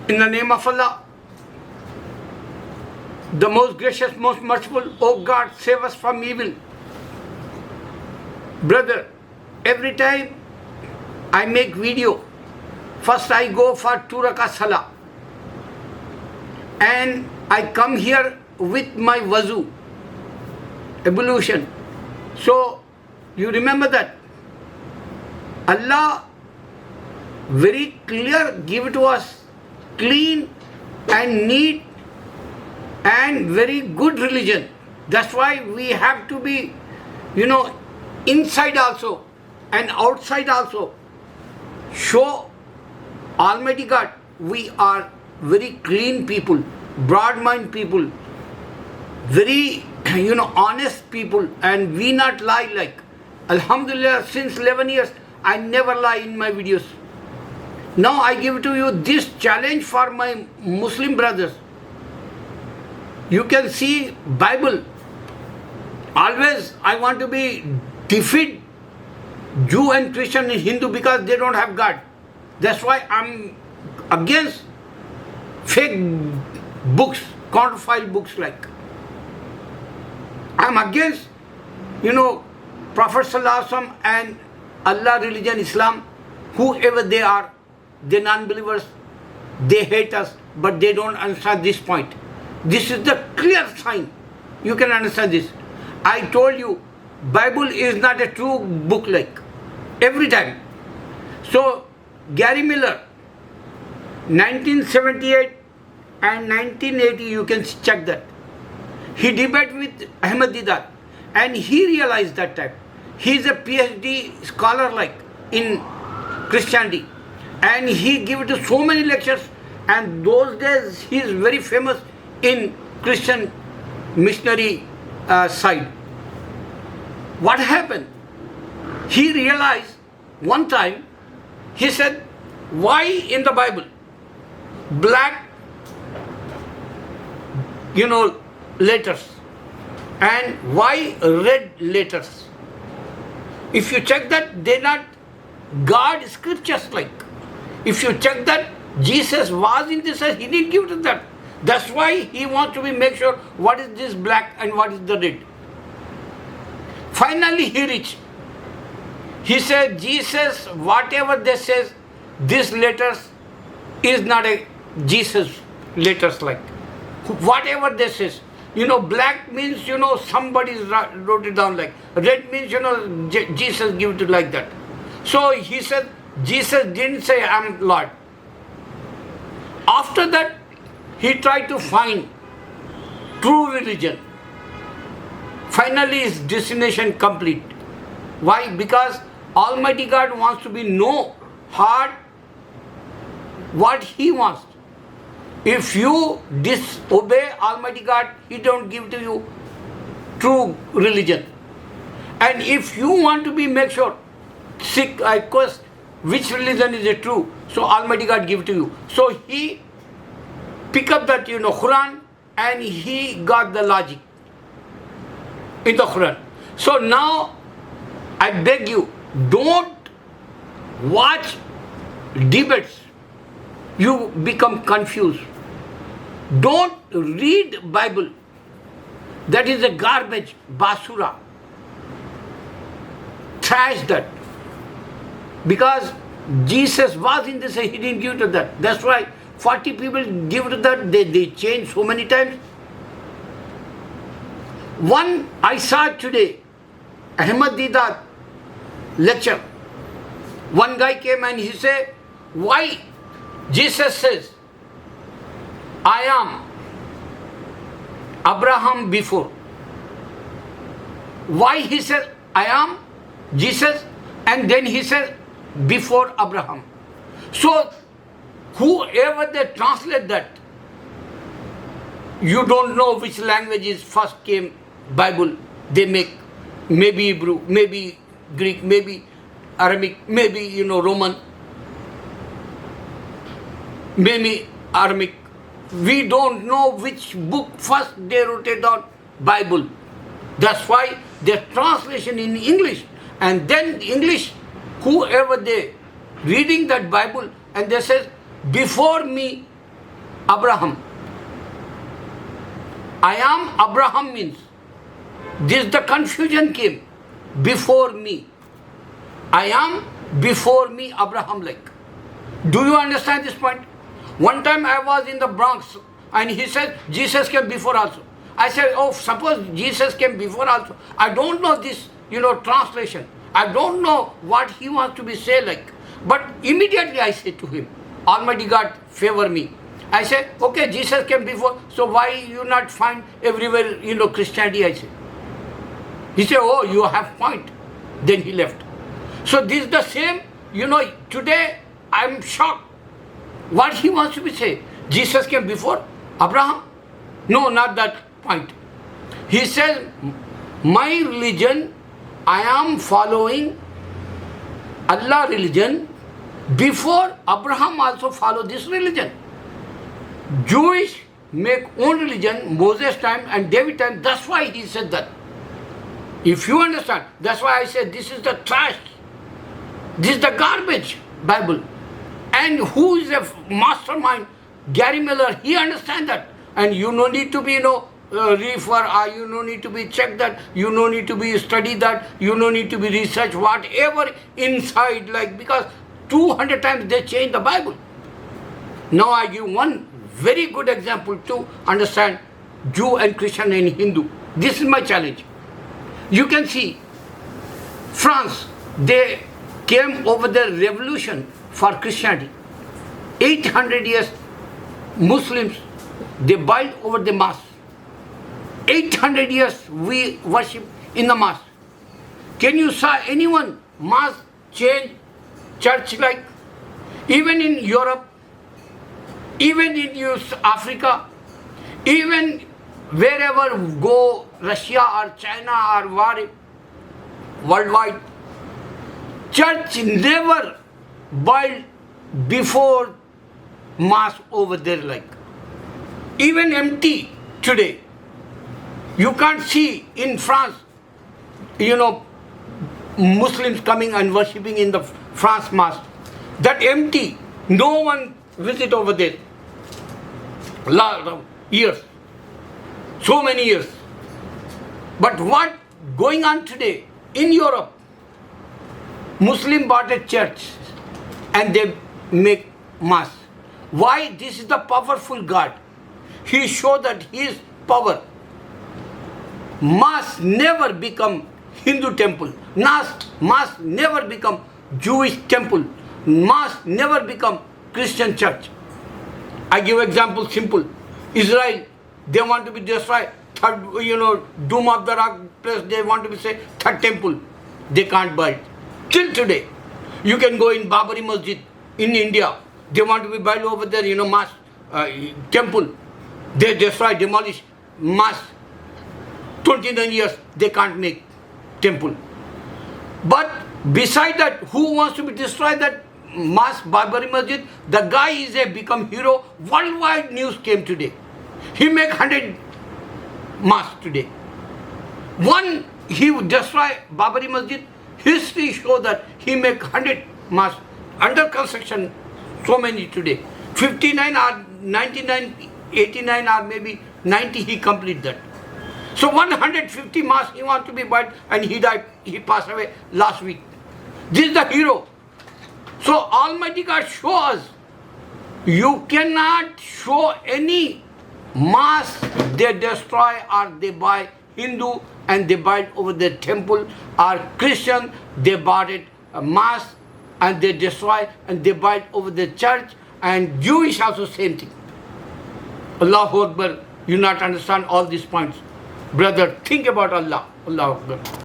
In the name of Allah, the most gracious, most merciful, O God, save us from evil. Brother, every time I make video, first I go for 2 rakat salah and I come here with my wuzu, ablution. So, you remember that Allah very clear give to us clean and neat and very good religion. That's why we have to be, inside also and outside also. Show Almighty God we are very clean people, broad mind people, very honest people, and we not lie like. Alhamdulillah, since 11 years I never lie in my videos. Now I give to you this challenge for my Muslim brothers. You can see Bible. Always I want to be defeat Jew and Christian and Hindu because they don't have God. That's why I'm against fake books, counterfeit books like. I'm against, Prophet Sallallahu Alaihi Wasallam and Allah religion, Islam, whoever they are, they non-believers, they hate us, but they don't understand this point. This is the clear sign. You can understand this. I told you, Bible is not a true book like. Every time. So, Gary Miller, 1978 and 1980, you can check that. He debated with Ahmad Didat and he realized that time. He is a PhD scholar like in Christianity. And he gave to so many lectures, and those days he is very famous in Christian missionary side. What happened? He realized one time, he said, why in the Bible black letters and why red letters? If you check that, they're not God scriptures like. If you check that, Jesus was in this, he didn't give to that. That's why he wants to make sure what is this black and what is the red. Finally he reached. He said, Jesus, whatever they says, these letters is not a Jesus letters like. Whatever they says. Black means, somebody wrote it down like. Red means, Jesus give it like that. So he said, Jesus didn't say, I'm Lord. After that, he tried to find true religion. Finally, his destination complete. Why? Because Almighty God wants to be know hard what He wants. If you disobey Almighty God, He don't give to you true religion. And if you want to be make sure, seek, I quest, which religion is it true? So Almighty God give to you. So he pick up that Quran and he got the logic in the Quran. So now I beg you, don't watch debates. You become confused. Don't read Bible. That is a garbage, basura. Trash that. Because Jesus was in this, he didn't give to that. That's why 40 people give to that, they change so many times. One I saw today, Ahmad Didat lecture. One guy came and he said, why Jesus says, I am Abraham before. Why he says, I am Jesus, and then he says, before Abraham. So, whoever they translate that, you don't know which languages first came Bible. They make maybe Hebrew, maybe Greek, maybe Arabic, maybe Roman, maybe Arabic. We don't know which book first they wrote it down, Bible. That's why their translation in English, and then English, whoever they reading that Bible, and they says, before me Abraham. I am Abraham means, this the confusion came, before me. I am before me Abraham like. Do you understand this point? One time I was in the Bronx and he said Jesus came before also. I said, oh, suppose Jesus came before also. I don't know this, translation. I don't know what he wants to be say like. But immediately I said to him, Almighty God favor me. I said, okay, Jesus came before, so why you not find everywhere, Christianity, I said. He said, oh, you have point. Then he left. So this is the same, today I am shocked. What he wants to be say? Jesus came before Abraham? No, not that point. He says, my religion, I am following Allah religion before Abraham also followed this religion. Jewish make own religion, Moses time and David time, that's why he said that. If you understand, that's why I said this is the trash. This is the garbage Bible. And who is a mastermind? Gary Miller, he understands that. And you no need to be, refer, or you no need to be check that, you no need to be study that, you no need to be research whatever inside, like, because 200 times they change the Bible. Now I give one very good example to understand Jew and Christian and Hindu. This is my challenge. You can see France, they came over the revolution for Christianity. 800 years Muslims, they built over the mass. 800 years we worship in the mass. Can you saw anyone mass change church like? Even in Europe, even in Africa, even wherever go, Russia or China or worldwide, church never built before mass over there like. Even empty today. You can't see in France, Muslims coming and worshipping in the France mass. That empty. No one visit over there. Lot of years. So many years. But what going on today in Europe? Muslim bought a church and they make mass. Why? This is the powerful God. He showed that his power. Mass never become Hindu temple. Mass never become Jewish temple. Mass never become Christian church. I give example simple. Israel, they want to be destroyed. Third, Dome of the Rock place, they want to be say third temple. They can't build. Till today, you can go in Babari Masjid in India. They want to be built over there, mass temple. They destroy, demolish mass. 29 years, they can't make temple. But beside that, who wants to be destroyed that mass Babari Masjid? The guy is a become hero. Worldwide news came today. He make 100 mass today. One, he would destroy Babari Masjid. History show that he make 100 mass under construction. So many today. 59 or 99, 89 or maybe 90 he complete that. So 150 mass he want to be built and he died, he passed away last week. This is the hero. So Almighty God show us, you cannot show any mass they destroy or they buy Hindu and they buy over their temple, or Christian they bought it a mass and they destroy and they buy over the church, and Jewish also same thing. Allahu Akbar, you not understand all these points. Brother, think about Allah. Allahu Akbar.